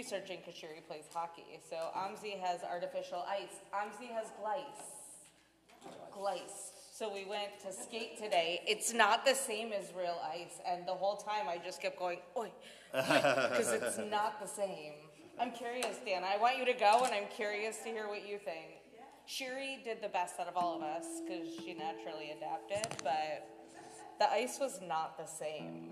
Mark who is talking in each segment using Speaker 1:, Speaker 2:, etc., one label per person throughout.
Speaker 1: researching because Shiri plays hockey. So Amzi has artificial ice. Amzi has glice. So we went to skate today. It's not the same as real ice. And the whole time I just kept going, oi, because it's not the same. I'm curious, Dan. I want you to go, and I'm curious to hear what you think. Shiri did the best out of all of us because she naturally adapted, but the ice was not the same.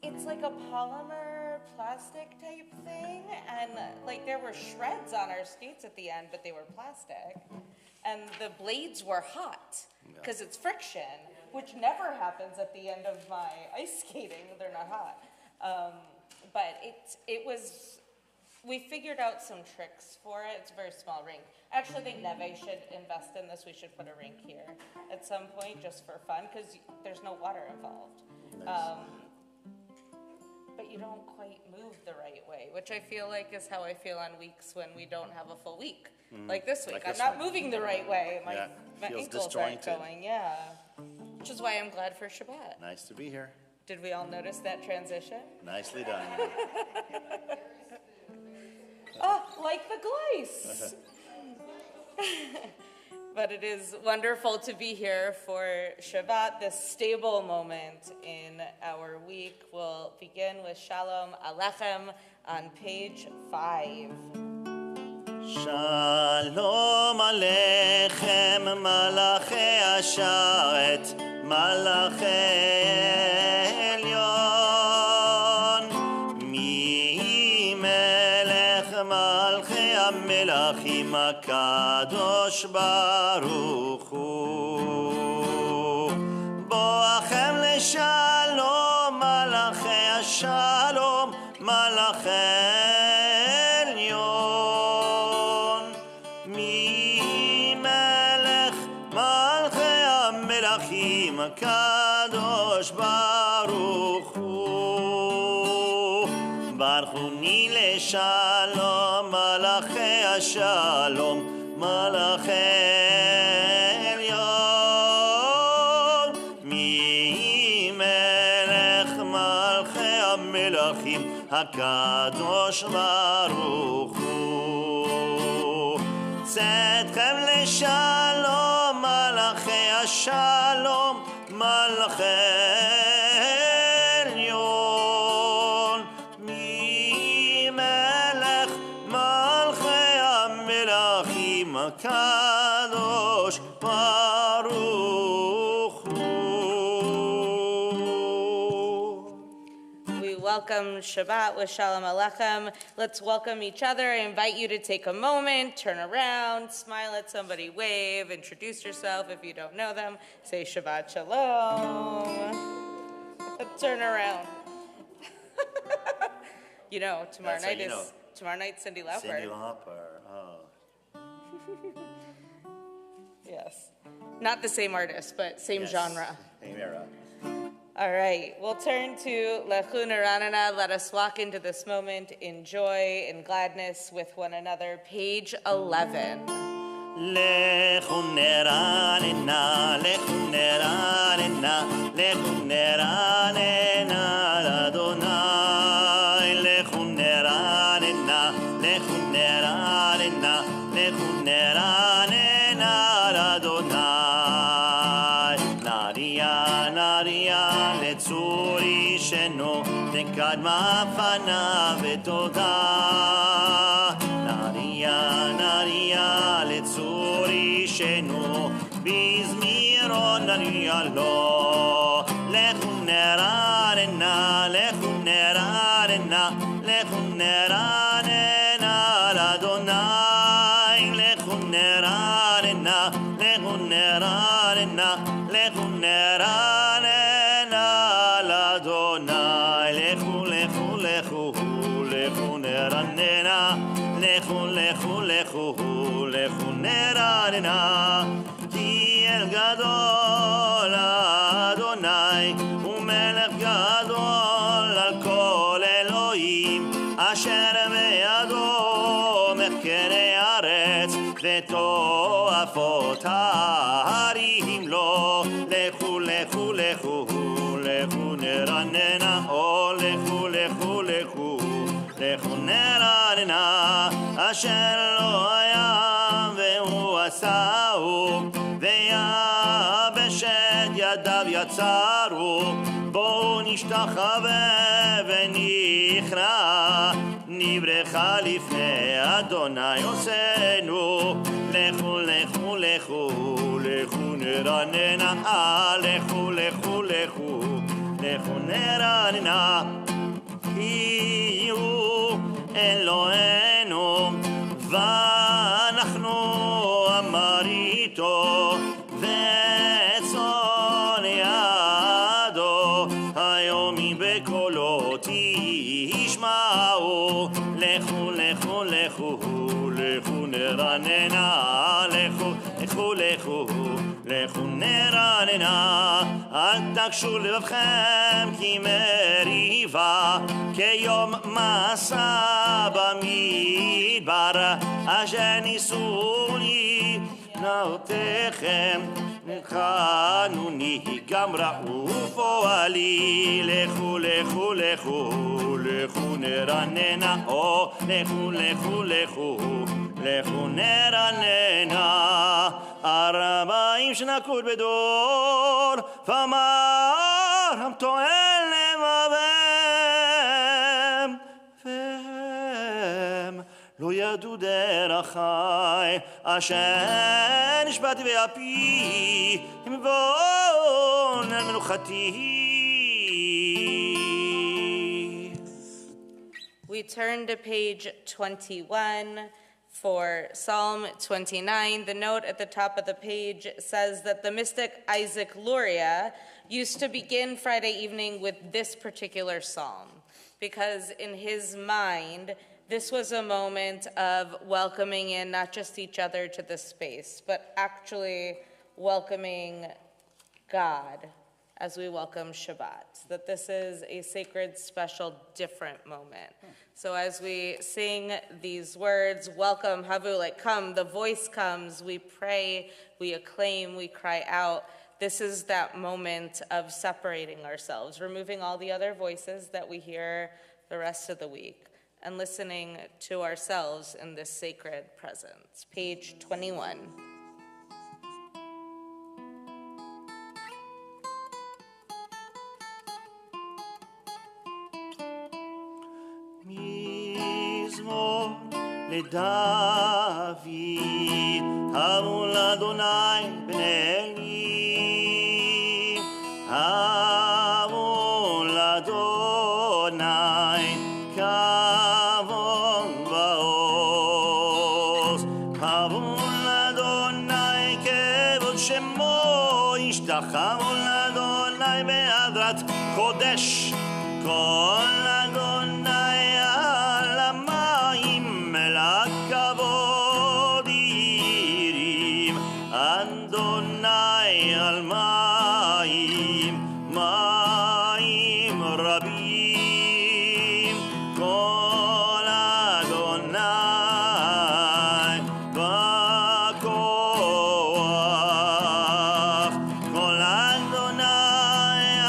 Speaker 1: It's like a polymer plastic type thing, and like there were shreds on our skates at the end, but they were plastic, and the blades were hot because it's friction, which never happens at the end of my ice skating. They're not hot, but it was. We figured out some tricks for it. It's a very small rink. Actually, I think Neve should invest in this. We should put a rink here at some point just for fun because there's no water involved. Nice. But you don't quite move the right way, which I feel like is how I feel on weeks when we don't have a full week. Like this week. I'm not moving the right way. My ankles aren't going. Yeah. Which is why I'm glad for Shabbat.
Speaker 2: Nice to be here.
Speaker 1: Did we all notice that transition?
Speaker 2: Nicely done.
Speaker 1: Oh, like the glice. But it is wonderful to be here for Shabbat, this stable moment in our week. We'll begin with Shalom Aleichem on page 5.
Speaker 2: Shalom Aleichem, Malachei Hasharet, Malachei המלכים הקדוש ברוך הוא בואכם לשלום מלאכי השלום מלאכי עליון ממלך מלכי המלכים הקדוש ברוך הוא ברכוני לשלום מלאכי השלום, מלאכי עליון, ממלך מלכי המלכים, הקדוש ברוך הוא. צאתכם לשלום, מלאכי השלום, מלאכי עליון, ממלך מלכי המלכים הקדוש ברוך הוא.
Speaker 1: We welcome Shabbat with Shalom Aleichem. Let's welcome each other. I invite you to take a moment, turn around, smile at somebody, wave, introduce yourself if you don't know them. Say Shabbat Shalom. Turn around. You know, tomorrow night's Cyndi Lauper.
Speaker 2: Cyndi Lauper, oh.
Speaker 1: Yes. Not the same artist, but same genre.
Speaker 2: Same era.
Speaker 1: All right, we'll turn to Lechu Neranena. Let us walk into this moment in joy and gladness with one another. Page 11.
Speaker 2: Lechu Neranena, Lechu Neranena, Lechu Neranena, Adonai. Lechu Neranena, Lechu Neranena, Lechu Neranena, Adonai. Naria, Naria, Letzuri Sheno, Tekadma Fana Vetoda. Naria, Naria, Letzuri Sheno, Bizmiron Naria Lo. Lechu Neranena, Lechu Neranena, Lechu Neranena, Adonai. Lechu Neranena, Lechu Neranena, Lechu Neranena, Adonai. Lechu, Lechu, Lechu, Lechu Neranena, Lechu, Lechu, Lechu, Lechu Neranena. Ki El Gadol Adonai, Umelech Gadol al Kol Elohim, Asher Be'ado Mechkerei Haaretz, Veto'afot Ha'arim Lo. Lechu, Lechu, Lechu, Lechu Neranena, oh Lechu, Lechu, Lechu. לכו לכו נרננה אשר לא היה והוא עשהו ויבשת ידיו יצרו בואו נשתחווה ונכרע נברכה לפני אדוני עושנו לכו לכו לכו לכו נרננה לכו לכו לכו לכו נרננה כי הוא אלוהינו ואנחנו אמר איתו וצאן ידו היום בקולו תשמעו לכו לכו לכו לכו נרננה לכו לכו לכו לכו נרננה אל תקשו לבבכם כי מריבה כיום מסע במדבר אשר ניסוני נאותיכם חנוני גם ראו פועלי לכו לכו לכו לכו נרננה או לכו לכו לכו לכו נרננה 40 שנה קוד בדור ואמר המתועל לבבם והם לא ידעו דרכי אשר נשבעתי באפי מבון אל מנוחתי.
Speaker 1: We turn to page 21 for Psalm 29. The note at the top of the page says that the mystic Isaac Luria used to begin Friday evening with this particular psalm because in his mind, this was a moment of welcoming in not just each other to the space, but actually welcoming God as we welcome Shabbat, that this is a sacred, special, different moment. So as we sing these words, welcome, havu, like come, the voice comes, we pray, we acclaim, we cry out. This is that moment of separating ourselves, removing all the other voices that we hear the rest of the week, and listening to ourselves in this sacred presence. Page 21.
Speaker 2: לדוד, הבו לאדוני בני אלי, הבו לאדוני כבוד ועוז, הבו לאדוני כבוד שמו, ישתחוו לאדוני בהדרת קודש, כל אדוני על המים אל הכבוד ירים, אדוני על מים, מים רבים, כל אדוני בכוח, כל אדוני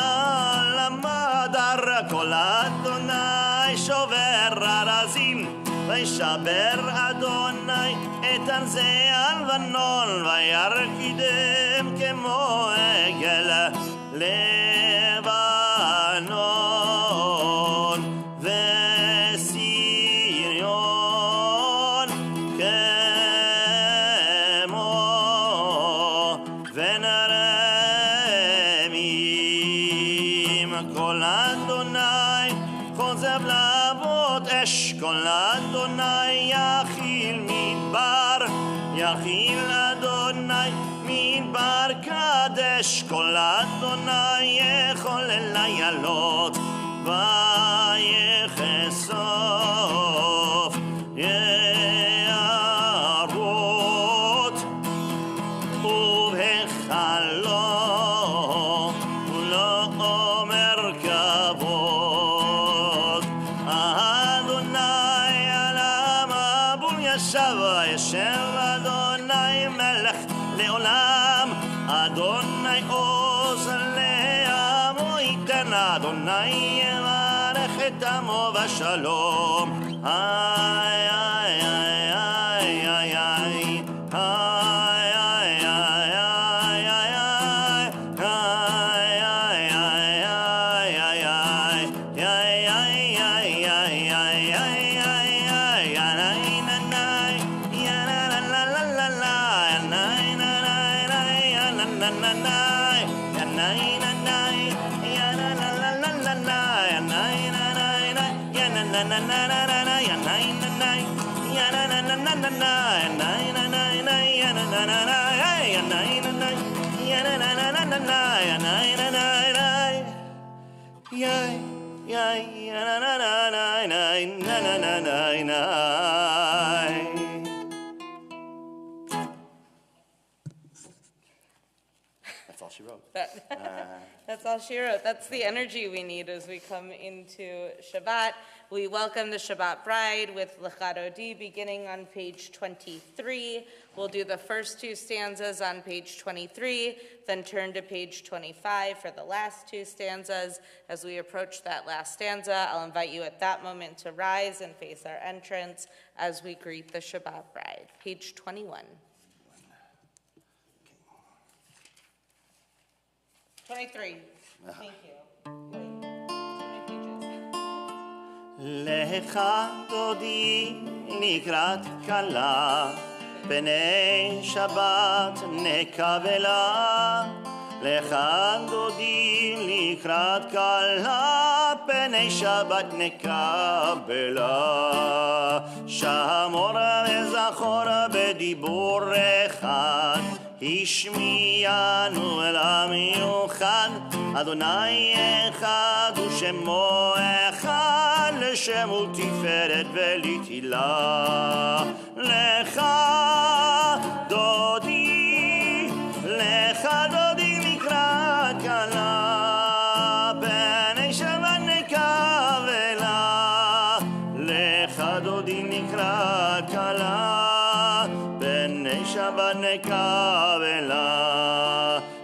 Speaker 2: על המדר, כל אדוני שובר ארזים, וישבר אדוני את ארזי הלבנון, וירקידם כמו עגל לבנון, וסיריון כמו ונרמים, כל אדוני חוזב להבות אש, כל אדוני יכיל מדבר, יכיל אדוני מדבר קדש, כל אדוני יכול לילות ויחשוף יערות, ובחלום לא אומר כבוד, אדוני על המבול ישב, ישב אדוני מלך לעולם, אדוני עוז לעמו ייתן, אדוני יברך את עמו בשלום. איי איי איי איי איי איי איי איי That's all she wrote.
Speaker 1: That's all she wrote. That's the energy we need as we come into Shabbat. We welcome the Shabbat bride with Lecha Dodi beginning on page 23. We'll do the first two stanzas on page 23, then turn to page 25 for the last two stanzas. As we approach that last stanza, I'll invite you at that moment to rise and face our entrance as we greet the Shabbat bride. Page 21. 23. Thank you. Wait, too many pages.
Speaker 2: לך דודי לקראת כלה, פני שבת נקבלה. לך דודי לקראת כלה, פני שבת נקבלה. שמור וזכור בדיבור אחד, השמיענו אל המיוחד. אדוני אחד ושמו אחד, לשם ולתפארת ולתהילה. לך דודי, לך דודי לקראת כלה, פני שבת נקבלה. לך דודי לקראת כלה, פני שבת נקבלה.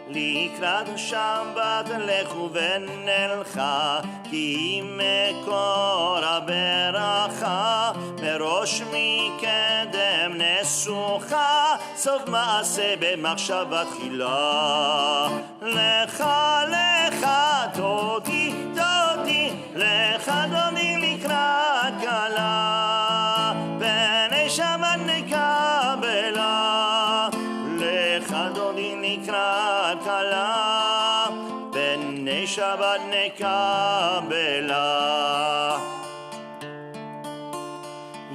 Speaker 2: לקראת שבת לכו ונלכה, כי מקור הברכה, מראש מקדם נסוכה, סוף מעשה במחשבה תחילה. לך לך דודי דודי, לך דודי לקראת כלה, פני שבת נקבלה. לך דודי לקראת כלה, פני שבת נקבלה.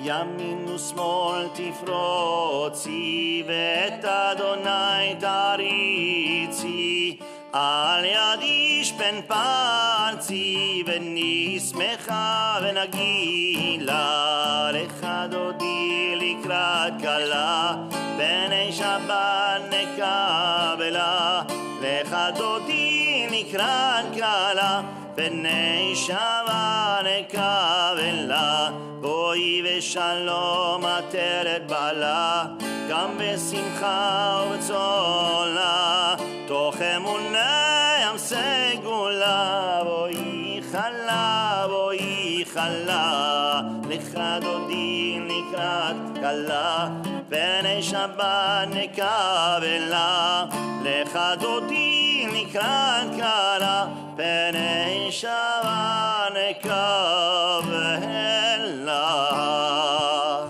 Speaker 2: ימין ושמאל תפרוצי, ואת אדוני תריצי. על יד איש פן פרצי, ונשמחה ונגילה. לך דודי לקראת כלה, פני שבת נקבלה. לך דודי לקראת כלה, פני שבת נקבלה. בואי ושלום עטרת בעלה, גם בשמחה ובצולה, תוך אמונה ים סגולה. בואי חלה, בואי חלה, לך דודי לקראת כלה, פני שבת נקבלה. לך דודי לקראת כלה, פני שבת נקבלה.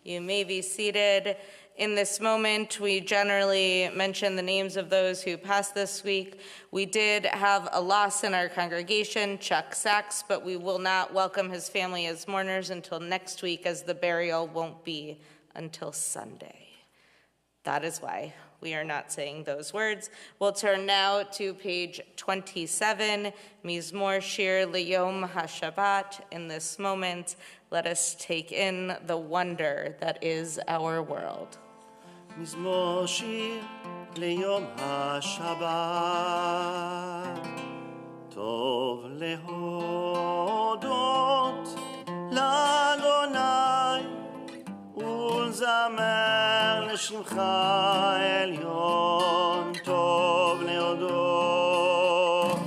Speaker 1: You may be seated. In this moment, we generally mention the names of those who passed this week. We did have a loss in our congregation, Chuck Sachs, but we will not welcome his family as mourners until next week, as the burial won't be until Sunday. That is why we are not saying those words. We'll turn now to page 27, Mizmor Shir Liyom HaShabbat. In this moment, let us take in the wonder that is our world.
Speaker 2: מזמור שיר ליום השבת, טוב להודות לאדוני ולזמר לשמך עליון. טוב להודות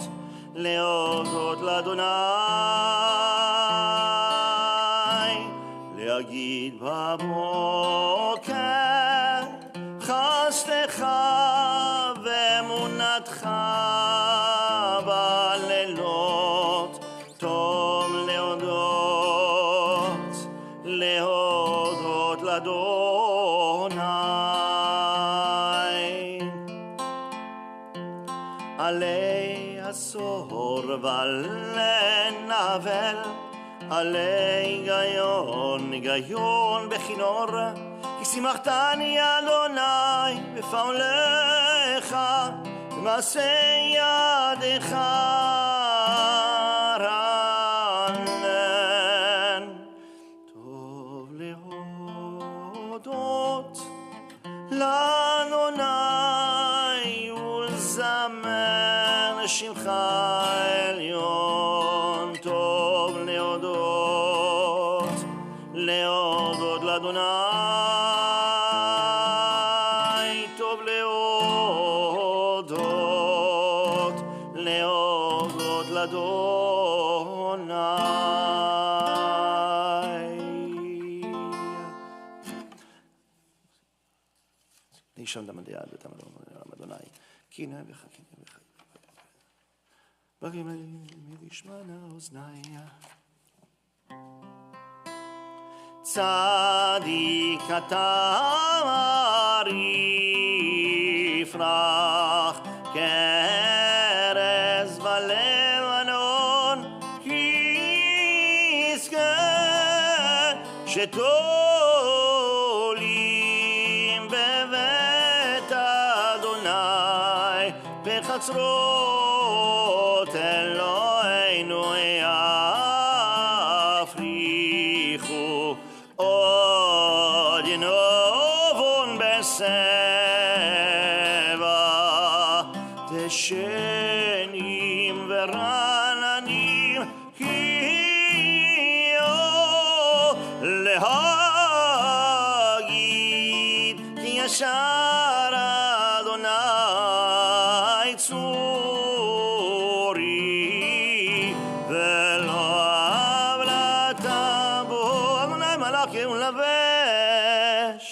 Speaker 2: לאדוני יגיד בבוקר חסדך ואמונתך בלילות טוב להודות לאדוני עלי עשור ולנבל עלי גיון בכינור כי שימחתני אדוני בפעולך במעשה ידיך רענן טוב להודות לאדוני ולזמר לשמך עליון טוב להודות לאדוני טוב להודות לאדוני לישון דם הדיעד ותם אדוני כי נא בך בגים ישמענה אוזני צדיק אתה יפרח כארז בלבנון יזכה שתולים בבית אדוני בחצרות אלוהינו יפריחו עוד ינובון בסבע דשנים ורעננים יהיו להגיד כי ישר אדוני צורי ולא עוולתה בו אדוני מלאך ולבש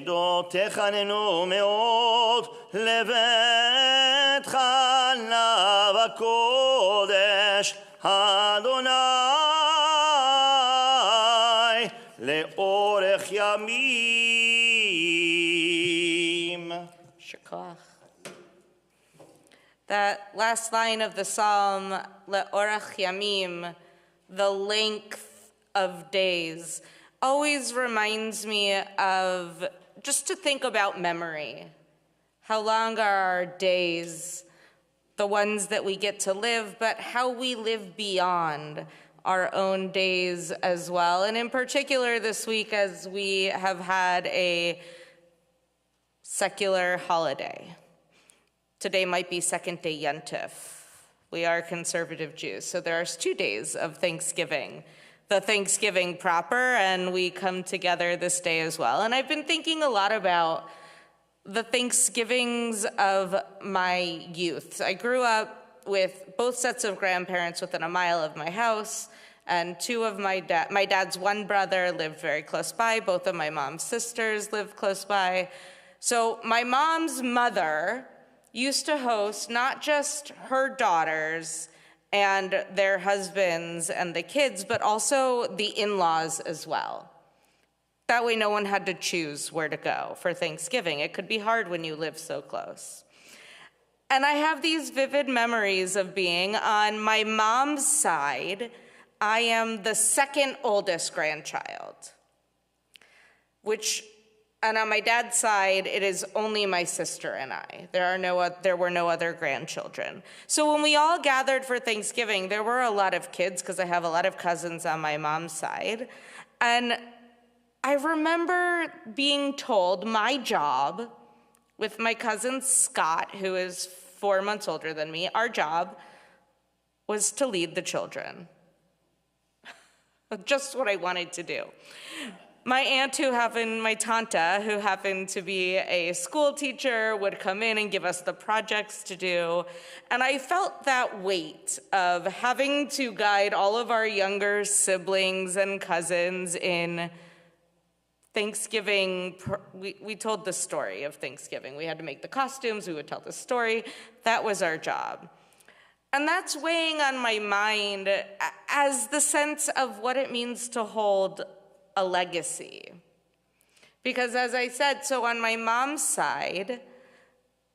Speaker 2: עדותיך ננו מאוד לביתך עליו הקודש אדוני לאורך ימים.
Speaker 1: Shakach. That last line of the psalm, Le'orach Yamim, the length of days, always reminds me of just to think about memory. How long are our days, the ones that we get to live, but how we live beyond our own days as well. And in particular this week, as we have had a secular holiday. Today might be second day Yontif. We are conservative Jews, so there are 2 days of Thanksgiving. The Thanksgiving proper, and we come together this day as well. And I've been thinking a lot about the Thanksgivings of my youth. I grew up with both sets of grandparents within a mile of my house, and 2 of my dad's one brother lived very close by. Both of my mom's sisters lived close by. So my mom's mother used to host not just her daughters and their husbands and the kids, but also the in-laws as well. That way no one had to choose where to go for Thanksgiving. It could be hard when you live so close. And I have these vivid memories of being on my mom's side. I am the second oldest grandchild, and on my dad's side, it is only my sister and I. There were no other grandchildren. So when we all gathered for Thanksgiving, there were a lot of kids because I have a lot of cousins on my mom's side. And I remember being told my job with my cousin Scott, who is 4 months older than me, our job was to lead the children. Just what I wanted to do. My tanta, who happened to be a school teacher, would come in and give us the projects to do. And I felt that weight of having to guide all of our younger siblings and cousins in Thanksgiving. We told the story of Thanksgiving. We had to make the costumes, we would tell the story. That was our job. And that's weighing on my mind as the sense of what it means to hold a legacy. Because as I said, so on my mom's side,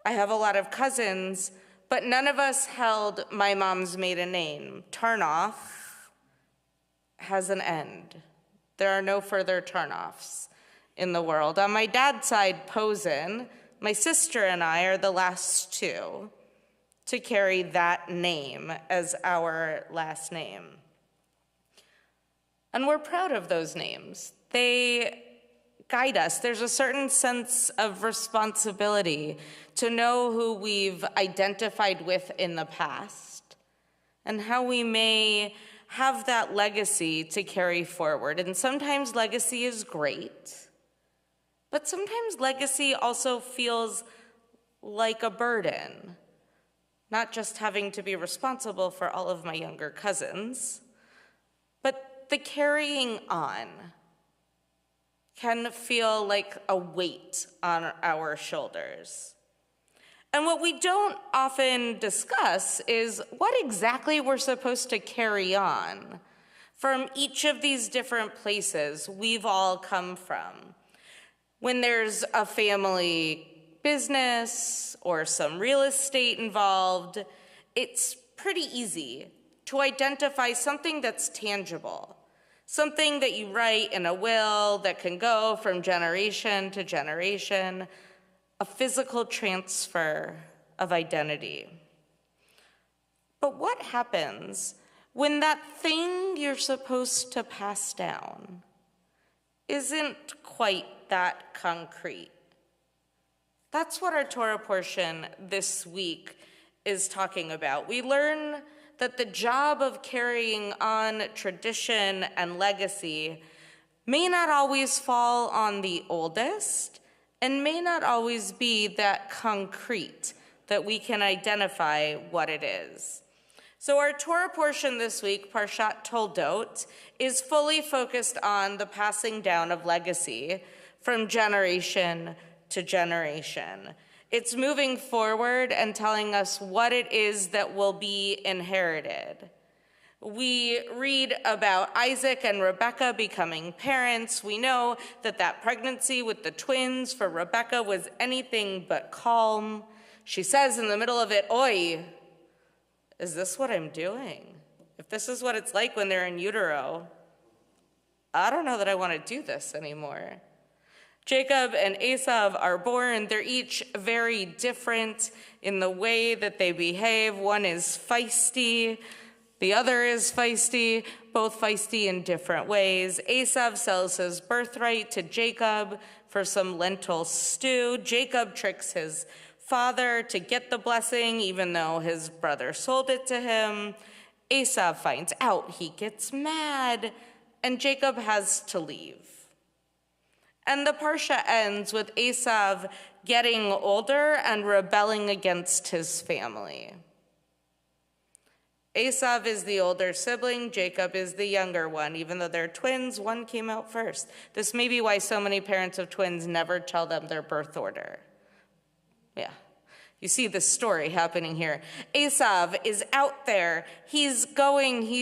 Speaker 1: I have a lot of cousins, but none of us held my mom's maiden name. Turnoff has an end. There are no further turnoffs in the world. On my dad's side, Posen, my sister and I are the last two to carry that name as our last name. And we're proud of those names. They guide us. There's a certain sense of responsibility to know who we've identified with in the past and how we may have that legacy to carry forward. And sometimes legacy is great, but sometimes legacy also feels like a burden, not just having to be responsible for all of my younger cousins, but the carrying on can feel like a weight on our shoulders. And what we don't often discuss is what exactly we're supposed to carry on from each of these different places we've all come from. When there's a family business or some real estate involved, it's pretty easy to identify something that's tangible. Something that you write in a will that can go from generation to generation, a physical transfer of identity. But what happens when that thing you're supposed to pass down isn't quite that concrete? That's what our Torah portion this week is talking about. We learn that the job of carrying on tradition and legacy may not always fall on the oldest and may not always be that concrete that we can identify what it is. So our Torah portion this week, Parshat Toldot, is fully focused on the passing down of legacy from generation to generation. It's moving forward and telling us what it is that will be inherited. We read about Isaac and Rebekah becoming parents. We know that that pregnancy with the twins for Rebekah was anything but calm. She says in the middle of it, "Oi, is this what I'm doing? If this is what it's like when they're in utero, I don't know that I want to do this anymore." Jacob and Esav are born. They're each very different in the way that they behave. One is feisty, the other is feisty, both feisty in different ways. Esav sells his birthright to Jacob for some lentil stew. Jacob tricks his father to get the blessing, even though his brother sold it to him. Esav finds out, he gets mad, and Jacob has to leave. And the Parsha ends with Esav getting older and rebelling against his family. Esav is the older sibling, Jacob is the younger one. Even though they're twins, one came out first. This may be why so many parents of twins never tell them their birth order. Yeah, you see the story happening here. Esav is out there. He's the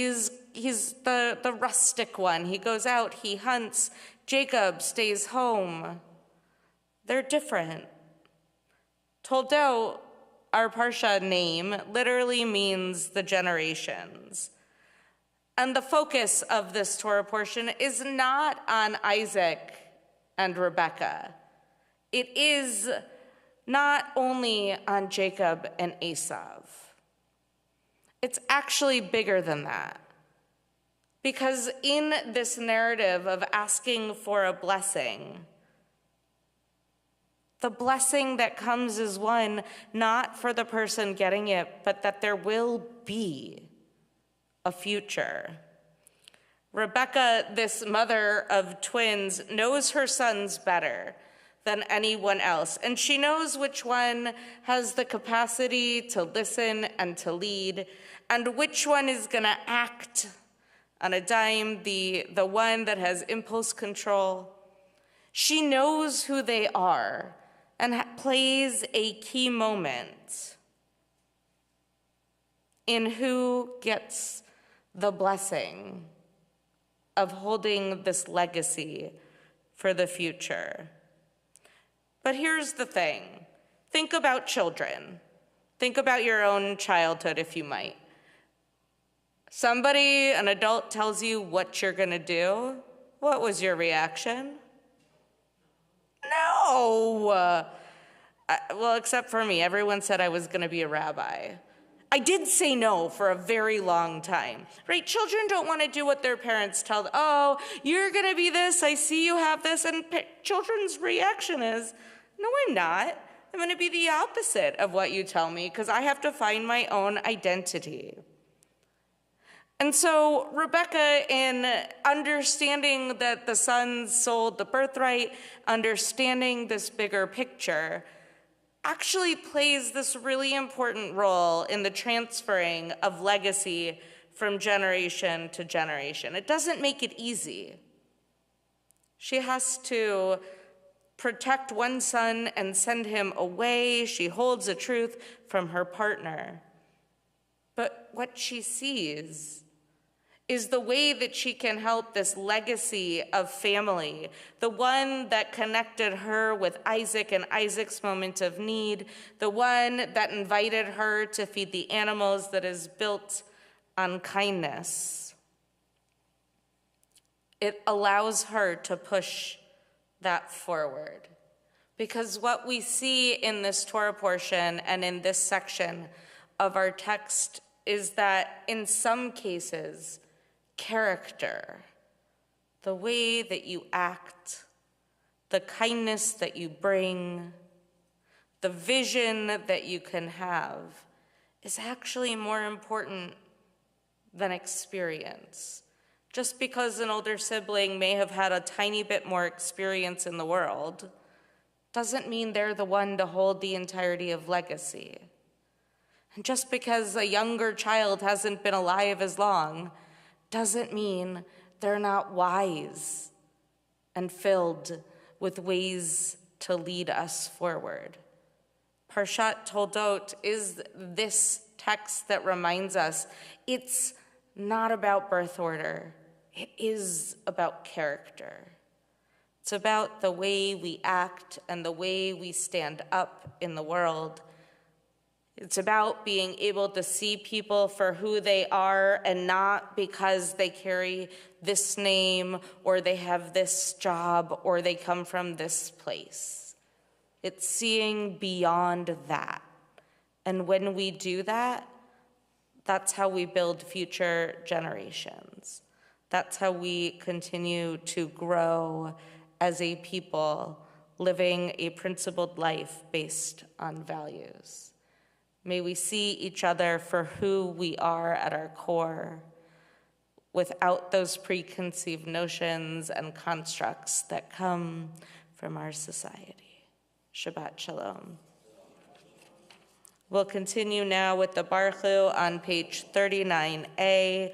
Speaker 1: rustic one. He goes out, he hunts. Jacob stays home. They're different. Toldot, our Parsha name, literally means the generations. And the focus of this Torah portion is not on Isaac and Rebekah. It is not only on Jacob and Esav. It's actually bigger than that. Because in this narrative of asking for a blessing, the blessing that comes is one not for the person getting it, but that there will be a future. Rebecca, this mother of twins, knows her sons better than anyone else, and she knows which one has the capacity to listen and to lead, and which one is gonna act on a dime, the one that has impulse control. She knows who they are and plays a key moment in who gets the blessing of holding this legacy for the future. But here's the thing. Think about children. Think about your own childhood, if you might. Somebody, an adult, tells you what you're gonna do. What was your reaction? No! Well, except for me. Everyone said I was gonna be a rabbi. I did say no for a very long time, right? Children don't want to do what their parents tell them. Oh, you're going to be this. I see you have this. And children's reaction is, no, I'm not. I'm going to be the opposite of what you tell me because I have to find my own identity. And so Rebecca, in understanding that the sons sold the birthright, understanding this bigger picture, actually plays this really important role in the transferring of legacy from generation to generation. It doesn't make it easy. She has to protect one son and send him away. She holds a truth from her partner. But what she sees is the way that she can help this legacy of family, the one that connected her with Isaac in Isaac's moment of need, the one that invited her to feed the animals, that is built on kindness. It allows her to push that forward. Because what we see in this Torah portion and in this section of our text is that in some cases, character, the way that you act, the kindness that you bring, the vision that you can have is actually more important than experience. Just because an older sibling may have had a tiny bit more experience in the world doesn't mean they're the one to hold the entirety of legacy. And just because a younger child hasn't been alive as long doesn't mean they're not wise and filled with ways to lead us forward. Parshat Toldot is this text that reminds us it's not about birth order. It is about character. It's about the way we act and the way we stand up in the world. It's about being able to see people for who they are and not because they carry this name or they have this job or they come from this place. It's seeing beyond that. And when we do that, that's how we build future generations. That's how we continue to grow as a people living a principled life based on values. May we see each other for who we are at our core, without those preconceived notions and constructs that come from our society. Shabbat Shalom. We'll continue now with the Baruch on page 39a.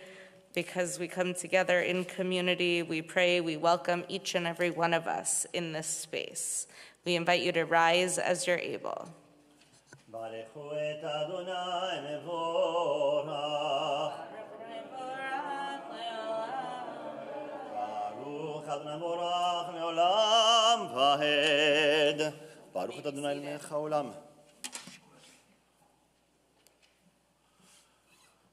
Speaker 1: Because we come together in community, we pray, we welcome each and every one of us in this space. We invite you to rise as you're able.
Speaker 3: ברכו את אדוני מבורך. ברוך אדוני מבורך לעולם ועד. ברוך את אדוני מלך העולם.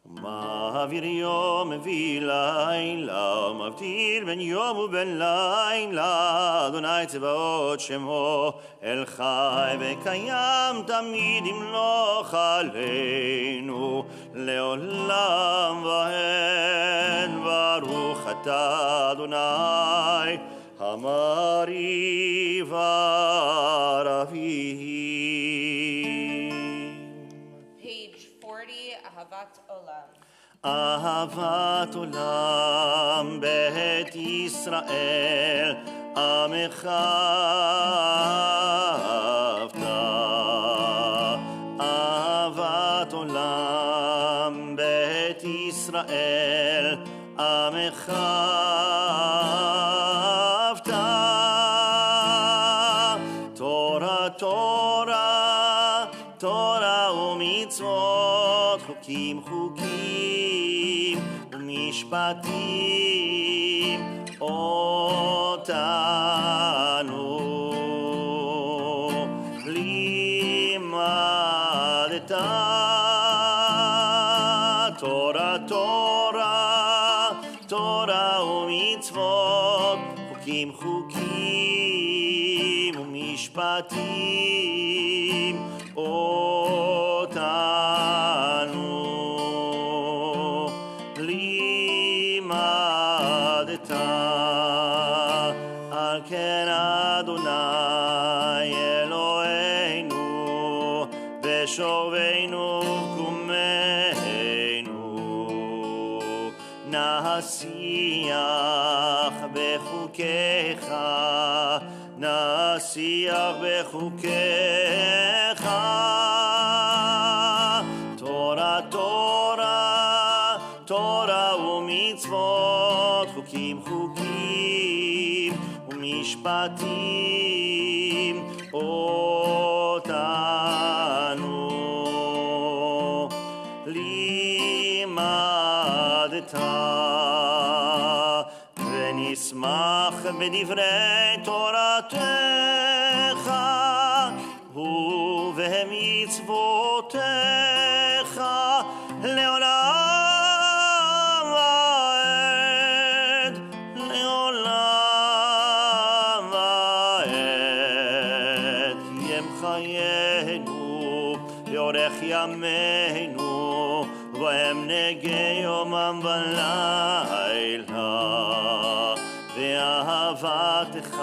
Speaker 3: מעביר יום מביא לילה, מבדיל בין יום ובין לילה, אדוני צבאות שמו, אל חי וקיים תמיד ימלוך עלינו, לעולם ועד. ברוך אתה אדוני, המריב ערבים. אהבת עולם בית ישראל, עמך אהבת. אהבת עולם בית ישראל, עמך אהבת. תורה, תורה, תורה ומצוות, חוקים, חוקים ומשפטים אותנו לימדת. תורה, תורה, תורה ומצוות, חוקים, חוקים ומשפטים אותנו לימדת. על כן אדוני אלוהינו בשובנו קומנו, נשיח בחוקיך, נשיח בחוקיך. תורה, תורה, תורה ומצוות, חוקים, חוקים ומשפטים אותנו לימדת. ונשמח בדברי תורתך ובמצוותיך לעולם ועד, לעולם ועד. כי הם חיינו לאורך ימינו, והם נגי יומם ולילה. ואהבתך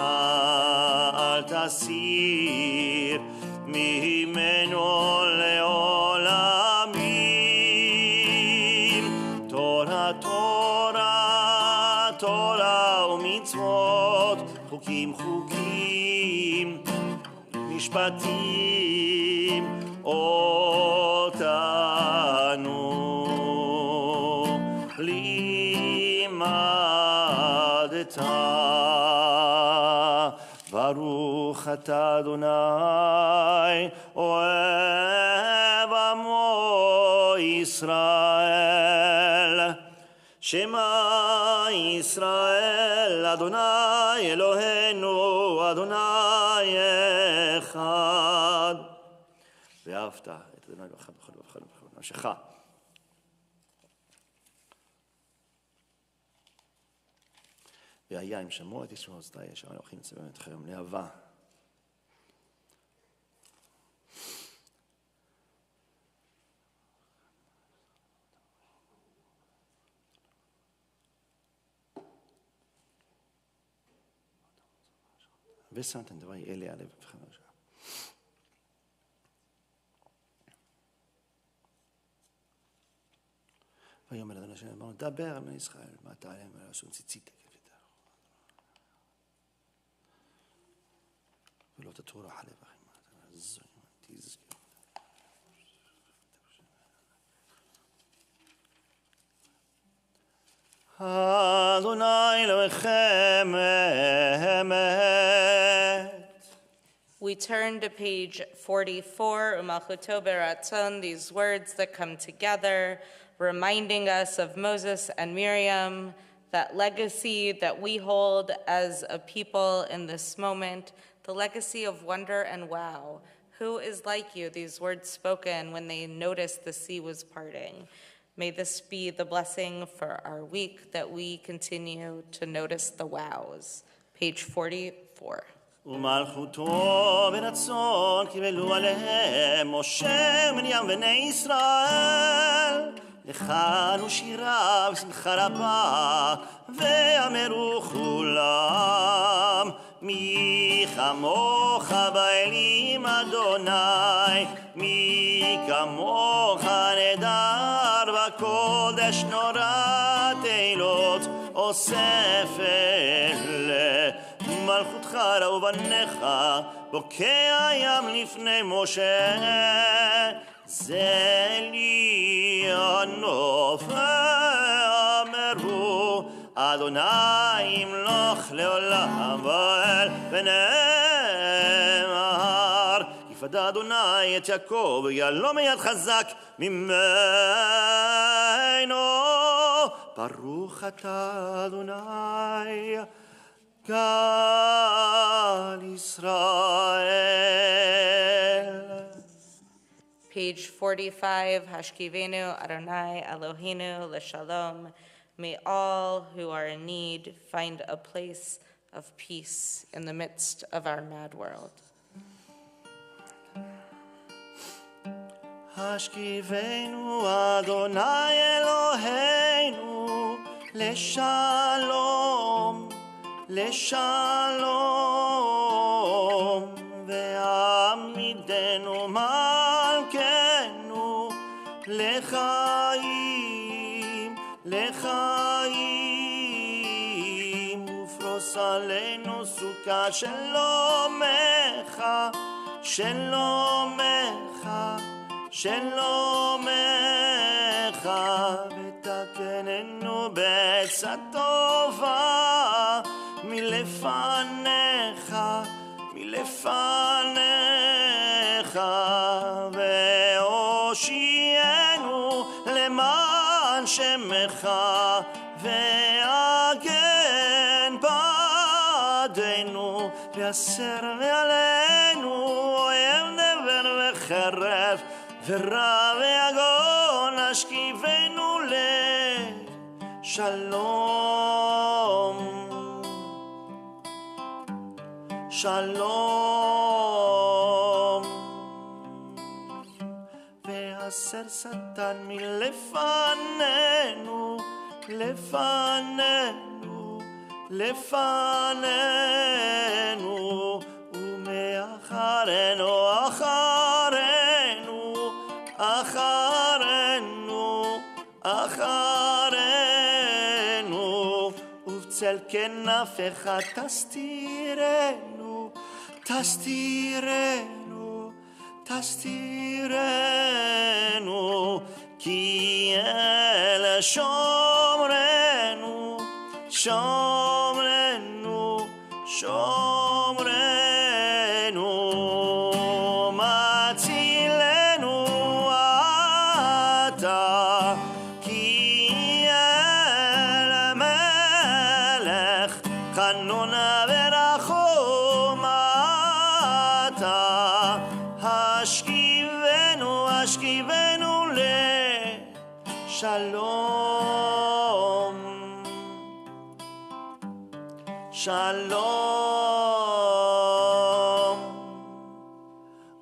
Speaker 3: אל תסיר ממנו לעולמים. תורה, תורה, תורה ומצוות, חוקים, חוקים משפטים אותנו לימדת. ברוך אתה אדוני אוהב עמו ישראל. שמע ישראל אדוני אלוהינו אדוני אחד. ואהבת את אדוני אלוהיך בכל לבבך ובכל נפשך. והיה אם שמעו את ישראל אוזני אשר אנוכי מצווה אתכם לאהבה. ושמתם דברי אלה על לבבכם. ויאמר אדוני השם אמרנו דבר על בני ישראל מה אתה עליהם ולעשו ציצית ולא תטורח לבכם. אדוני אלוהיכם אמת.
Speaker 1: We turn to page 44, Umalchuto Beratzon, these words that come together, reminding us of Moses and Miriam, that legacy that we hold as a people in this moment, the legacy of wonder and wow. Who is like you? These words spoken when they noticed the sea was parting. May this be the blessing for our week, that we continue to notice the wows. Page 44.
Speaker 3: ומלכותו ברצון קיבלו עליהם משה ומרים בני ישראל. לכנו שירה ושמחה רבה ואמרו כולם מי כמוך באלים אדוני מי כמוך נהדר הקודש נורת אילות אוסף אלה מלכותך ראו בניך בוקע ים לפני משה זה לי הנוף אמרו אדוני ימלוך לעולם ואל ונאמר יפדה אדוני את יעקב ויעלום יד חזק ממנו ברוך אתה אדוני גל ישראל.
Speaker 1: Page 45, Hashkivenu Adonai Eloheinu Leshalom. May all who are in need find a place of peace in the midst of our mad world.
Speaker 3: השכיבנו אדוני אלוהינו לשלום, לשלום, ועמידנו מלכנו לחיים, לחיים, ופרוס עלינו סוכה שלומך, שלומך, שלומך, ותקננו בעצה טובה מלפניך, מלפניך, והושיענו למען שמך, והגן בעדנו, והסר מעלינו אויב נבר וחרב, ורע ויגון השכיבנו לשלום, שלום, והסר שטן מלפנינו, לפנינו, לפנינו, ומאחרינו, אחרינו, אחרינו, אחרינו, ובצל כנפיך תסתירנו, תסתירנו, תסתירנו, כי אלה שומרנו, שומרנו, שומרנו, מצילנו אתה, כי אל המלך חנון ורחום אתה, השכיבנו, השכיבנו לשלום, שלום,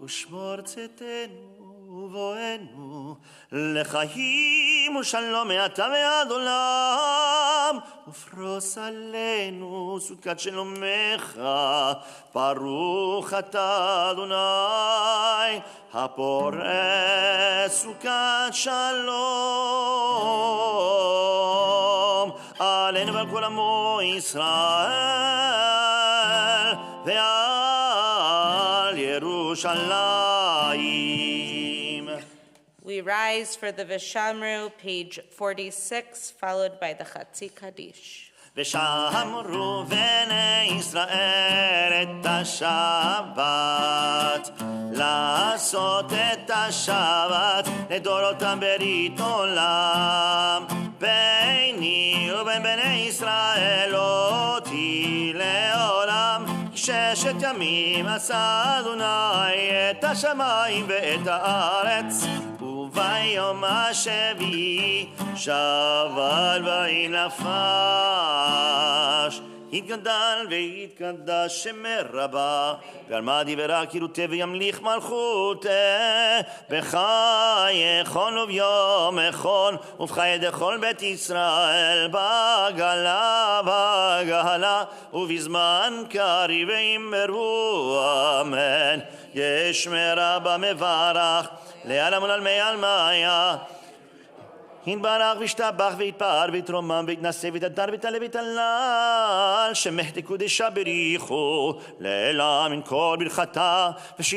Speaker 3: ושמור צאתנו ובואנו לחיים ושלום מעתה ועד עולם, ופרוס עלינו סוכת שלומך, ברוך אתה אדוני הפורס סוכת שלום עלינו ועל כל עמו ישראל ועל ירושלים.
Speaker 1: We rise for the Vishamru, page 46, followed by the Chatzi Kaddish.
Speaker 3: ושמרו בני ישראל את השבת, לעשות את השבת לדורותם ברית עולם, ביני ובין בני ישראל אותי לעולם. ששת ימים עשה אדוני את השמיים ואת הארץ, וביום השביעי שבת ויהי נפש. יתגדל ויתקדש שמי רבה, ועל מה דיברה כילותי וימליך מלכותי, בחיי יכול וביום יכול, ובחיי דכל בית ישראל, בגלה בגלה, ובזמן קריב ואמרו אמן. ישמע רבה מברך, לעלם ולעלמי עלמיה, יתברך וישתבח ויתפאר ויתרומם ויתנשא ויתהדר ויתעלה ויתהלל שמך תקודשה בריחו לעילה מן כל ברכתה ושירתה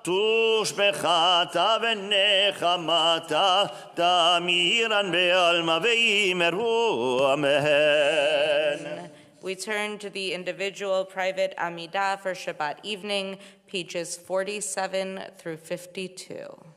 Speaker 3: תושבחתה ונחמתה תמירן בעלמא ויאמרו אמן.
Speaker 1: We turn to the individual private Amidah for Shabbat evening, pages 47 through 52.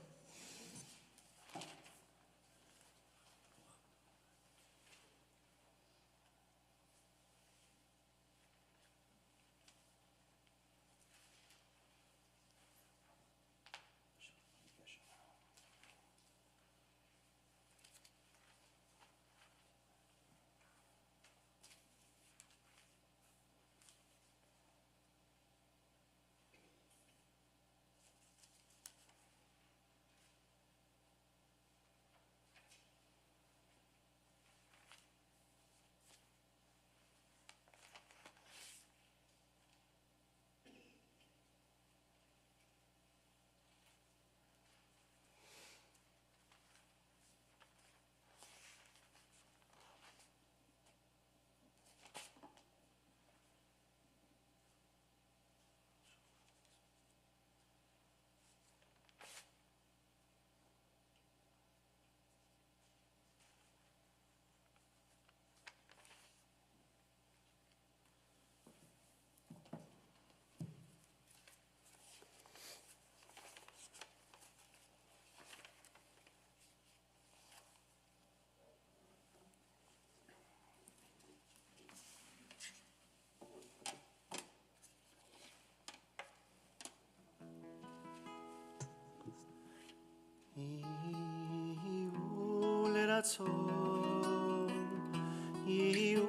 Speaker 3: יהיו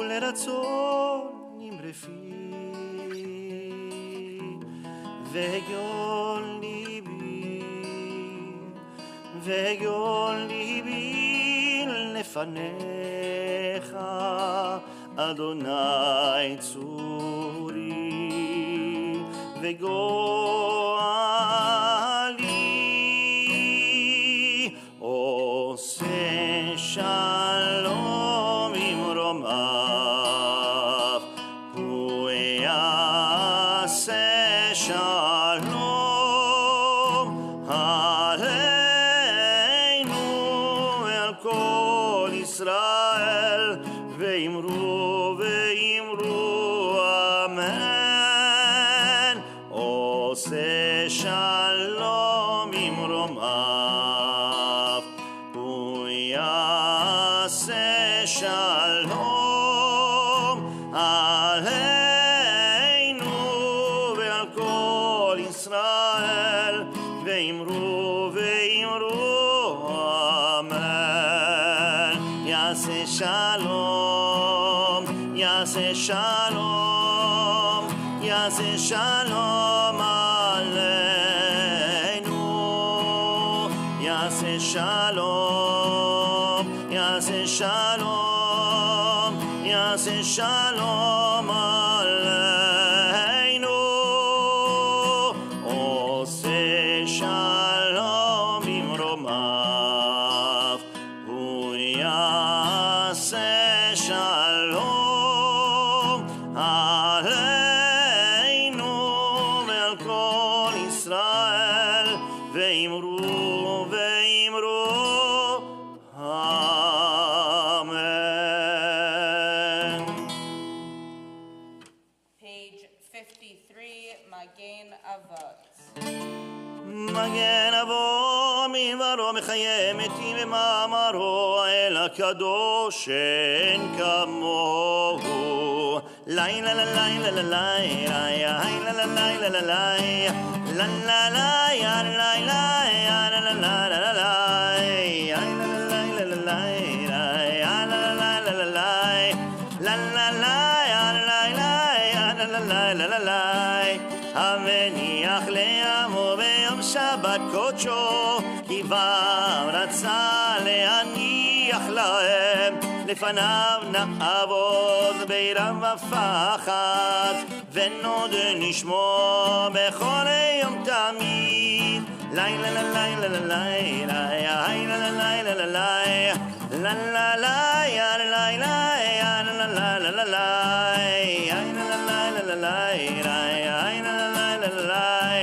Speaker 3: לרצון נמרפי והגיון ליבי לפניך אדוני צורי וגואלי עושה שלום ממרומיו הוא יעשה שלום עלינו אל כל ישראל ואמרו אמן עושה שלום ממרומיו הוא יעשה שלום עלינו ועל כל ישראל ואמרו אמן יעשה שלום יעשה שלום יעשה שלום עלינו יעשה שלום יעשה שלום יעשה שלום עלינו עושה שלום במרומיו הוא יעשה שלום עלינו ועל כל ישראל ואמרו amen.
Speaker 1: Page 53, Magen Avot.
Speaker 3: מגן אבו מדברו מחיה מתים ומאמרו אל הקדוש אין כמוהו לילה לילה לילה לילה לילה לילה המניח לעמו ביום שבת קודשו כי בם רצה להניח להם לפניו נעבוד בירם ופחד ונודה נשמו בכל יום תמיד Lay la la lay la la lay lay ay la la lay la la lay la la lay ya la lay lay ya la la la la la lay ay la la lay la la lay lay ay la la lay la la lay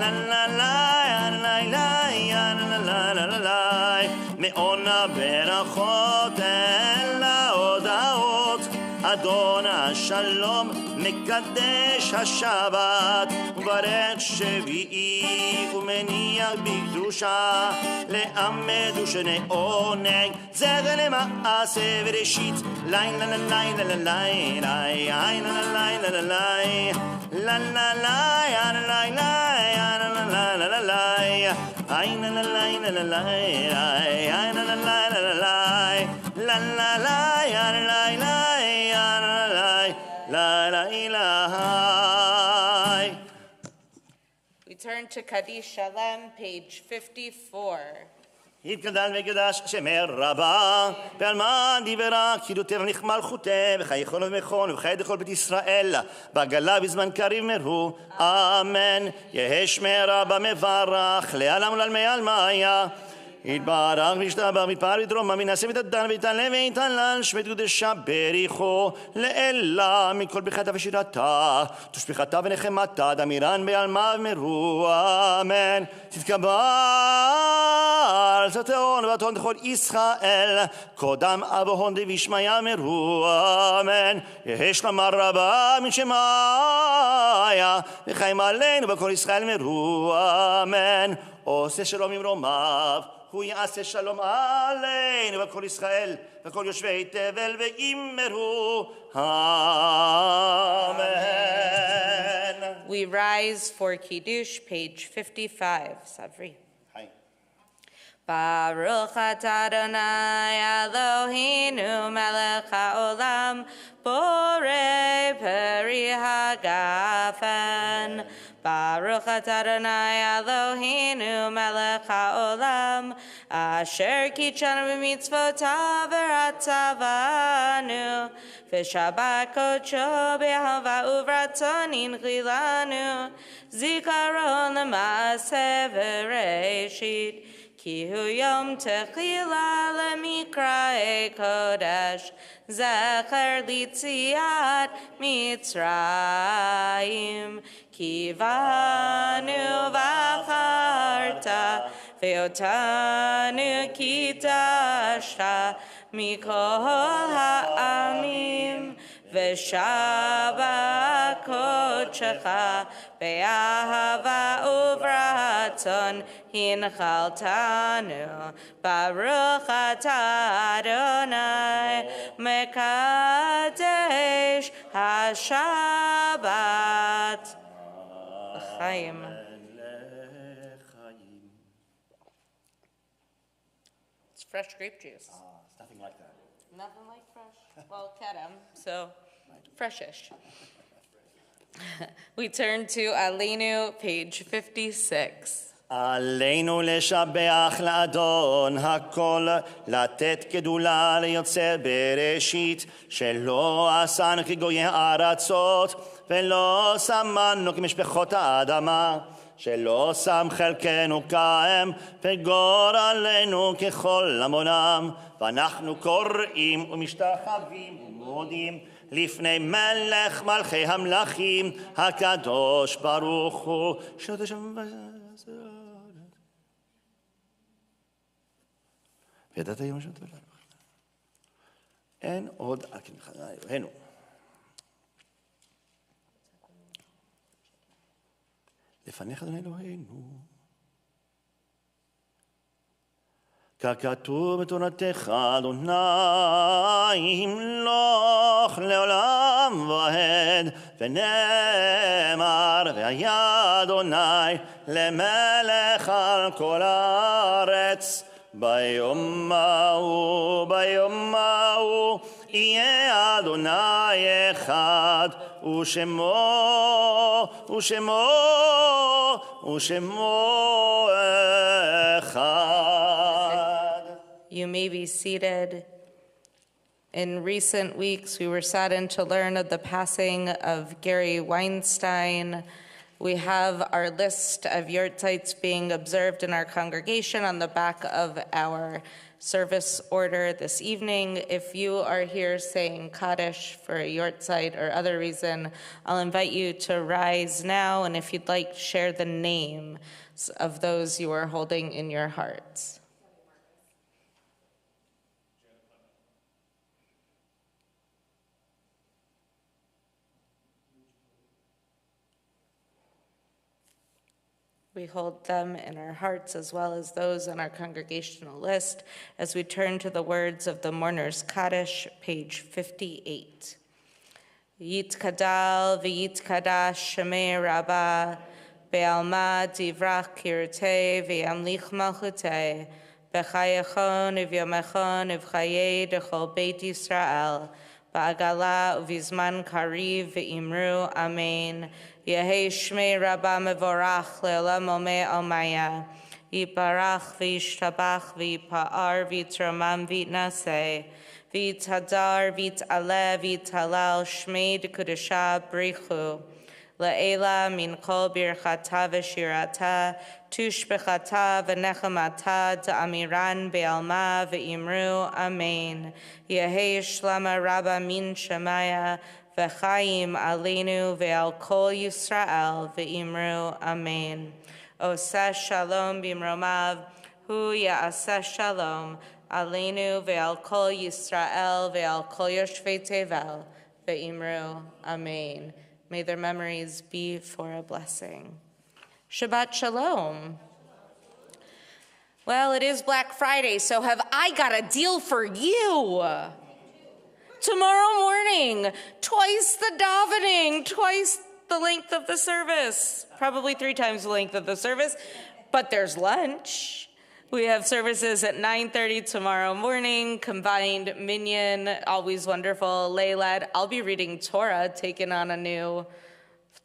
Speaker 3: la la lay ya la lay lay ya la la la la la lay מעונה ברכות אל ההודעות אדון השלום מקדש השבת וברך שביעי ומניח בקדושה לעמד ושני עונג זכר למעשה וראשית לילה לילה לילה לילה לילה לילה
Speaker 1: We turn to Kaddish Shalem, page 54.
Speaker 3: יתגדל וקדש שמר רבה באלמן דיברה כאילו תבניך מלכותה וחי יכול ומכון וחי דכל בית ישראל בעגלה בזמן קריב מרו אמן יהא שמר רבה מברך לעלם ולעלמי עלמיה יתברך וישתבח ויתפאר ויתרומם וינשא ויתעדן ויתעלה ויתהלל שמי קדושה בריחו לעילה מכל ברכתה ושירתה תשביחתה ונחמתה דמירן בעלמה ומרו אמן תתקבל סתיון ובתון דכל ישראל קודם אבוהון דבישמיה מרו אמן יהא שלמה רבה מן שמיה וחיים עלינו בכל ישראל מרו אמן עושה שלום עם רומיו הוא יעשה שלום עלינו וכל ישראל וכל יושבי תבל וימרו אמן.
Speaker 1: We rise for Kiddush, page 55. Savri. Baruch atah Adonai Eloheinu melech haolam borei peri hagafen. Baruch atah Adonai Eloheinu melech haolam asher kitshanu b'mitzvotav v'ratzavanu v'shabbat kodsho b'ahava uvratzon inchilanu zikaron l'maaseh v'reishit Ki hu yom techila lemikra kodesh zecher litziat Mitzrayim Ki vanu vacharta veotanu kitashta mikol ha'amim V'shabbat kodshecha be'ahava uvratzon hinchaltanu Baruch atah Adonai mekadesh haShabbat Chaim. It's fresh grape juice.
Speaker 3: It's nothing like that.
Speaker 1: Nothing like fresh. Well, kedem, so freshish. We turn to Aleinu, page 56.
Speaker 3: עלינו לשבח לאדון הכל, לתת גדולה ליוצר בראשית, שלא עשנו כגויי הארצות, ולא שמנו כמשפחות האדמה, שלא שם חלקנו כהם, וגורלנו ככל עמונם, ואנחנו קוראים ומשתחווים ומודים, לפני מלך מלכי המלכים, הקדוש ברוך הוא, שנות השם וידעת יום השם תבלה. אין עוד על כנכנה אלוהינו. לפניך אדוני אלוהינו. ככתוב בתורתך אדוני ימלוך לעולם ועד ונאמר והיה אדוני למלך על כל הארץ ביום ההוא יהיה אדוני אחד ושמו אחד.
Speaker 1: You may be seated. In recent weeks, we were saddened to learn of the passing of Gary Weinstein, We have our list of yortzites being observed in our congregation on the back of our service order this evening. If you are here saying Kaddish for a yortzeit or other reason, I'll invite you to rise now, and if you'd like, share the names of those you are holding in your hearts. We hold them in our hearts as well as those on our congregational list as we turn to the words of the Mourner's Kaddish, page 58. Yitkadal v'yitkadash shemei rabbah be'alma divrach kirtei ve'amlich malchutei b'chayachon u'vyomechon u'v'chayei dechol beit Yisrael ba'agala u'vizman kariv ve'imru amen. Yehei shmei rabba mevorach le'olam omei almaya. Yiparach v'yishtabach v'yipa'ar v'yitromam v'yitnaseh. V'yitadar v'yit'aleh v'yit'halal shmei d'kudusha brichu. Le'ela min kol birchata v'shirata tushbechata v'nechamata da'amiran be'alma v'imru amen. Yehei shlama rabba min shemaya v'chaim aleinu ve'al kol Yisrael ve'imru amen. Oseh shalom bimromav hu ya'aseh shalom aleinu ve'al kol Yisrael ve'al kol yoshvei tevel ve'imru amen. May their memories be for a blessing. Shabbat shalom. Well, it is Black Friday, so have I got a deal for you. Tomorrow morning, twice the davening, twice the length of the service, probably 3 times the length of the service, but there's lunch. We have services at 9:30 tomorrow morning, combined minyan, always wonderful, Leilad. I'll be reading Torah, taking on a new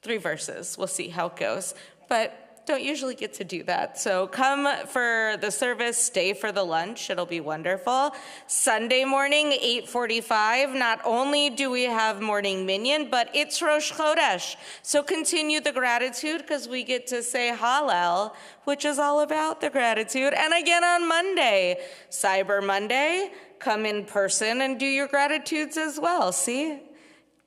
Speaker 1: 3 verses. We'll see how it goes, but don't usually get to do that. So come for the service, stay for the lunch. It'll be wonderful. Sunday morning, 8:45. Not only do we have morning minyan, but it's Rosh Chodesh. So continue the gratitude because we get to say Hallel, which is all about the gratitude. And again on Monday, Cyber Monday, come in person and do your gratitudes as well. See?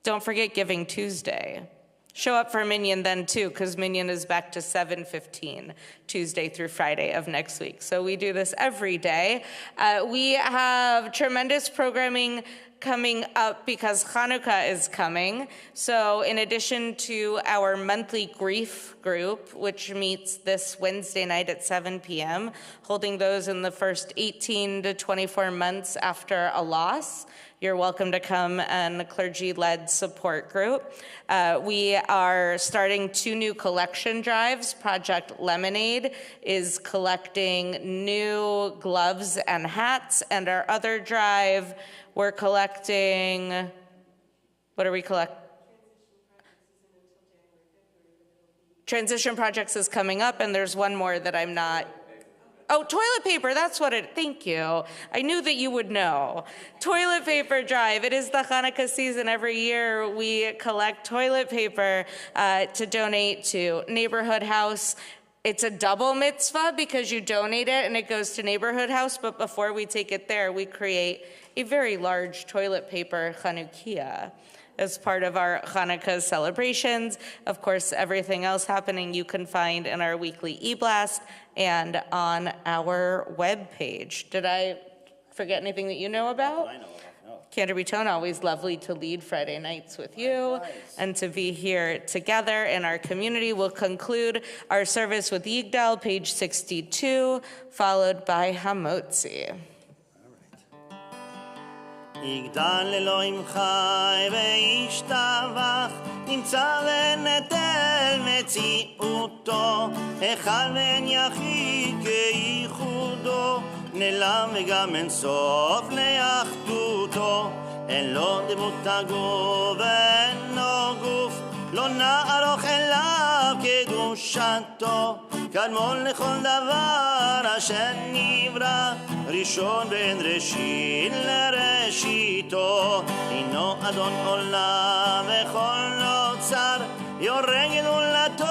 Speaker 1: Don't forget Giving Tuesday. Show up for Minyan then too, because Minyan is back to 7:15, Tuesday through Friday of next week. So we do this every day. We have tremendous programming coming up because Hanukkah is coming. So in addition to our monthly grief group, which meets this Wednesday night at 7 p.m., holding those in the first 18 to 24 months after a loss, you're welcome to come, and a clergy-led support group. We are starting 2 new collection drives. Project Lemonade is collecting new gloves and hats, and our other drive, we're collecting, what are we collecting? Transition Projects is coming up, and there's one more that I'm not. Oh, toilet paper, that's what it, thank you. I knew that you would know. Toilet paper drive, it is the Hanukkah season. Every year we collect toilet paper to donate to Neighborhood House. It's a double mitzvah because you donate it and it goes to Neighborhood House, but before we take it there, we create a very large toilet paper Chanukiah as part of our Hanukkah celebrations. Of course, everything else happening you can find in our weekly e-blast and on our webpage. Did I forget anything that you know about?
Speaker 3: I know about, no.
Speaker 1: Canterbury Tone, always lovely to lead Friday nights with you and to be here together in our community. We'll conclude our service with Yigdal, page 62, followed by Hamotzi.
Speaker 3: יגדל אלוהים חי וישתבח, נמצא לנטל מציאותו, אחד ואין יחיד כייחודו, נעלם וגם אין סוף לאחדותו, אין לו דמות הגוף ואינו גוף, לא נערוך אליו קדושתו, קדמון לכל דבר אשר נברא, ראשון בין ראשית לראשיתו, הינו אדון עולם וכל נוצר, יורג גדולתו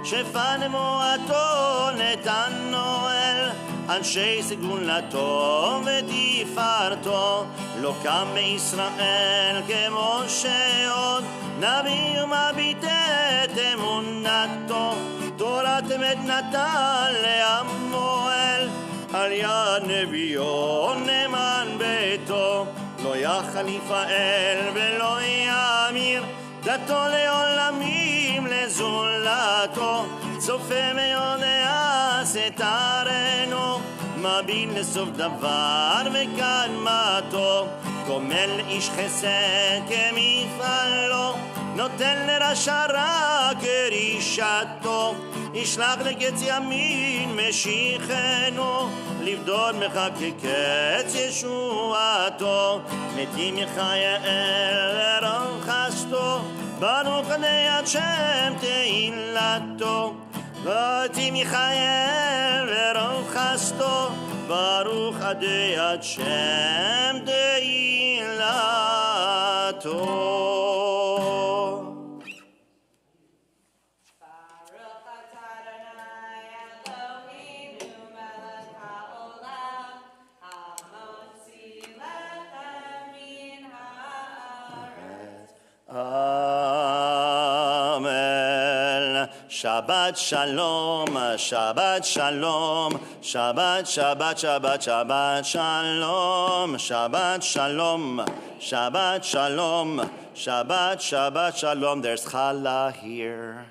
Speaker 3: שפע נבואתו נתנו אל אנשי סגולתו ותפארתו לא קם בישראל כמו שעוד נביא ומביט את אמונתו תורת אמת נתן לעמו אל על יד נביאו נאמן ביתו לא יחליף האל ולא יאמיר דתו לעולמים לזולתו צופה מיודע סתרנו מבין לסוף דבר וקדמתו גומל איש חסד כמפעלו נותן לרשע רע כרישתו ישלח לקץ ימין משיחנו לבדוד מחכה קץ ישועתו מתים יחיה אל רוב חסדו ברוך עדי עד שם תהילתו מתים יחיה אל רוב חסדו ברוך עדי עד שם תהילתו Shabbat shalom, Shabbat shalom, Shabbat, Shabbat, Shabbat, Shabbat shalom, Shabbat shalom, Shabbat shalom, Shabbat, Shabbat shalom. There's challah here.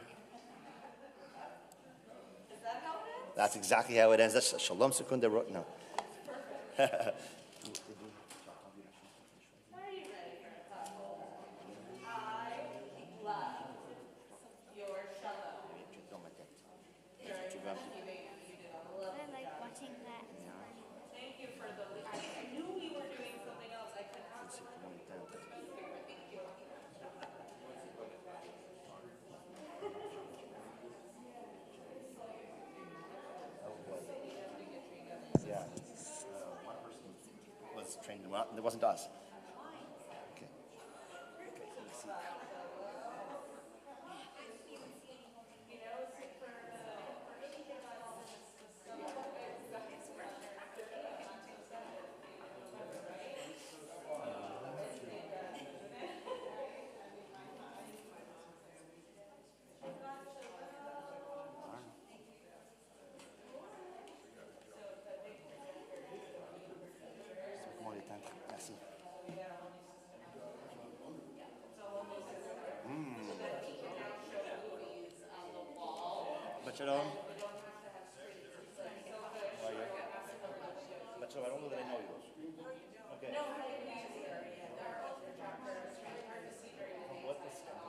Speaker 1: Is that how it ends?
Speaker 3: That's exactly how it ends. That's shalom sekunda wrote. No. It wasn't us. Okay. Shalom. But so I don't know that I know yours. Okay. What's that?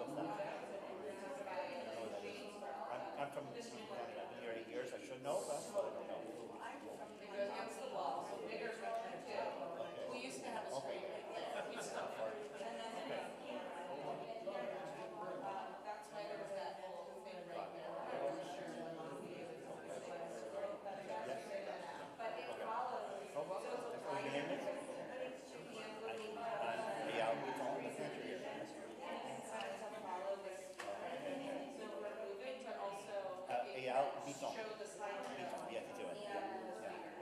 Speaker 3: I'm from Canada. I've been here 8 years. I should know, but I don't know.
Speaker 1: It goes against the wall, so bigger structure too. We used to have a street right there. We stopped. And then that's why there was that whole thing right there.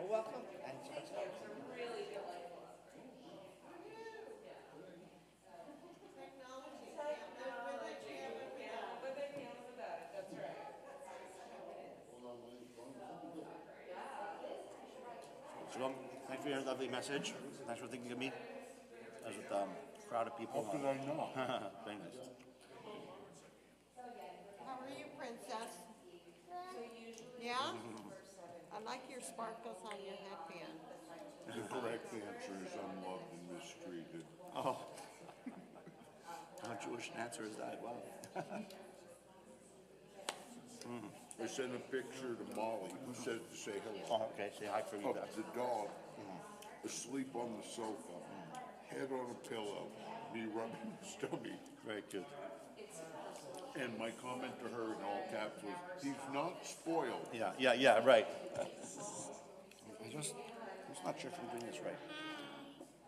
Speaker 3: Welcome. And
Speaker 1: really delightful.
Speaker 3: Shalom. Thanks for your lovely message. Thanks for thinking of me. I was with a crowd of people.
Speaker 4: How could I know?
Speaker 3: Very nice.
Speaker 5: How are you, Princess? Yeah? I like your sparkles on your headband.
Speaker 4: The correct answer is unloved and mistreated.
Speaker 3: Oh. How Jewish an answer is that? Wow.
Speaker 4: I sent a picture to Molly, who said to say hello,
Speaker 3: Oh, okay. Say hi for me.
Speaker 4: of the dog asleep on the sofa, head on a pillow, me rubbing his tummy.
Speaker 3: Very cute.
Speaker 4: And my comment to her in all caps was, he's not spoiled.
Speaker 3: Yeah, right. I'm just not sure if I'm doing this right.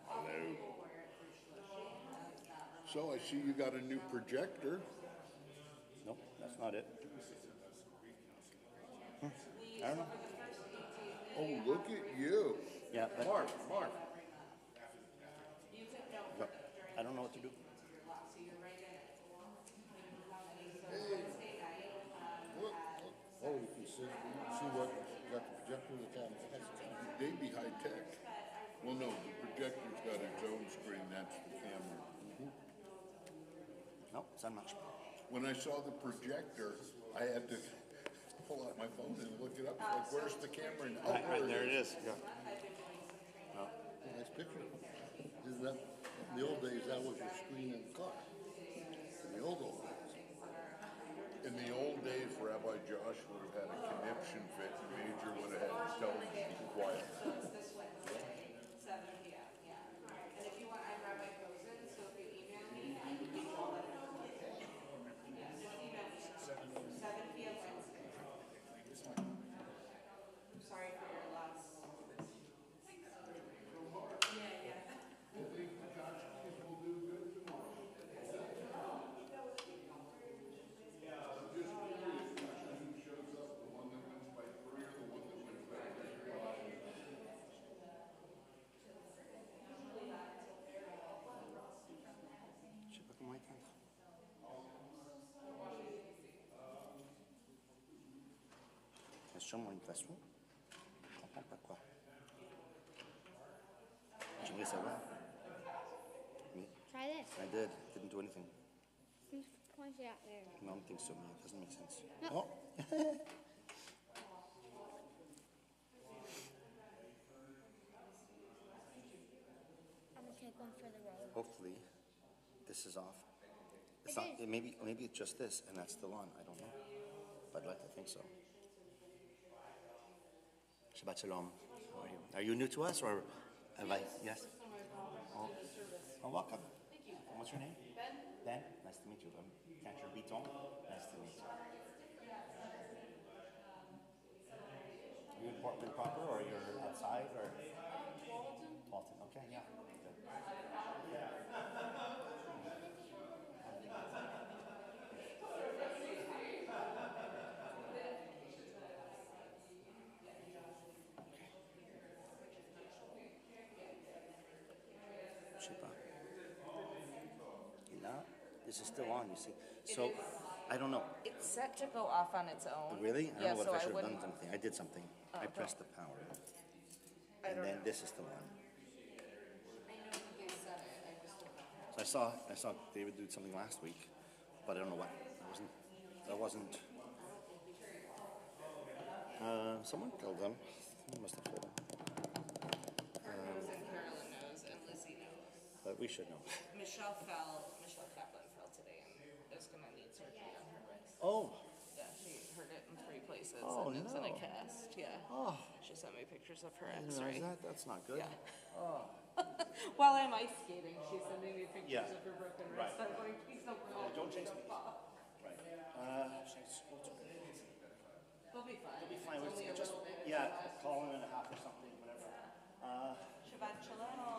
Speaker 4: No. So I see you got a new projector.
Speaker 3: Nope, that's not it. I don't know.
Speaker 4: Oh, look at you.
Speaker 3: Yeah, but
Speaker 4: Mark.
Speaker 3: but I don't know what to do.
Speaker 4: Look. Oh, you can see what, got the projector that they'd be high tech. Well, no, the projector's got its own screen, that's the camera.
Speaker 3: No, it's not much.
Speaker 4: When I saw the projector, I had to pull out my phone and look it up. It's like, where's the camera? And, oh,
Speaker 3: Right, there it is. Yeah.
Speaker 6: Nice picture. Isn't that, in the old days, that was your screen in the car. In the old days.
Speaker 4: in the old days, Rabbi Josh would have had a conniption fit, and Major would have had to tell him to be quiet.
Speaker 3: Je sais pas comment éteindre. Il y a sûrement une façon. Je comprends pas quoi. J'aimerais savoir. Mais
Speaker 7: Try this.
Speaker 3: I did. Didn't do anything.
Speaker 7: Just point it out there.
Speaker 3: No, I don't think so, man. It doesn't make sense.
Speaker 7: No.
Speaker 3: Oh.
Speaker 7: I'm gonna take one for the road.
Speaker 3: Hopefully, this is off. It's
Speaker 7: It
Speaker 3: not.
Speaker 7: is.
Speaker 3: Maybe it's just this, and that's still on. I don't know, but I'd like to think so. Shabbat shalom. How are you? Are you new to us, or have I? Yes. Oh, welcome. Thank you. What's your name? Ben. Ben. Nice to meet you. I'm Catcher Beaton. Nice to meet you. Are you in Portland proper, or you're outside, or? Walton. Okay. Yeah. Good. Je sais pas. Là, this is still on, you see. So, I don't know.
Speaker 1: It's set to go off on its own.
Speaker 3: Really? I
Speaker 1: Yeah,
Speaker 3: don't know
Speaker 1: so
Speaker 3: what if I
Speaker 1: I
Speaker 3: should have done
Speaker 1: wouldn't.
Speaker 3: something. I did something. I
Speaker 1: okay.
Speaker 3: pressed the power.
Speaker 1: I
Speaker 3: And
Speaker 1: don't
Speaker 3: then
Speaker 1: know.
Speaker 3: this is still on.
Speaker 1: I know they said it, I just don't know.
Speaker 3: So I saw David do something last week, but I don't know what. That wasn't. Someone killed them. Someone must have killed them.
Speaker 1: And Carolyn knows, and Lizzie knows.
Speaker 3: But we should know.
Speaker 1: Michelle Kaplan fell today and is gonna need surgery on her wrist.
Speaker 3: Oh.
Speaker 1: Yeah, she hurt it in 3 places
Speaker 3: Oh,
Speaker 1: and it's in a
Speaker 3: no.
Speaker 1: cast, yeah.
Speaker 3: Oh.
Speaker 1: She sent me pictures of her
Speaker 3: I didn't realize
Speaker 1: x-ray.
Speaker 3: that. That's not good.
Speaker 1: Yeah. While I'm ice skating, she's sending me pictures
Speaker 3: Yeah.
Speaker 1: of her broken
Speaker 3: Right.
Speaker 1: wrist. I'm going, please don't fall.
Speaker 3: Don't chase me. Right.
Speaker 1: They'll be fine.
Speaker 3: We'll be fine.
Speaker 1: It's only a
Speaker 3: Just,
Speaker 1: little bit.
Speaker 3: yeah, call in a half or something, whatever.
Speaker 1: Shabbat shalom.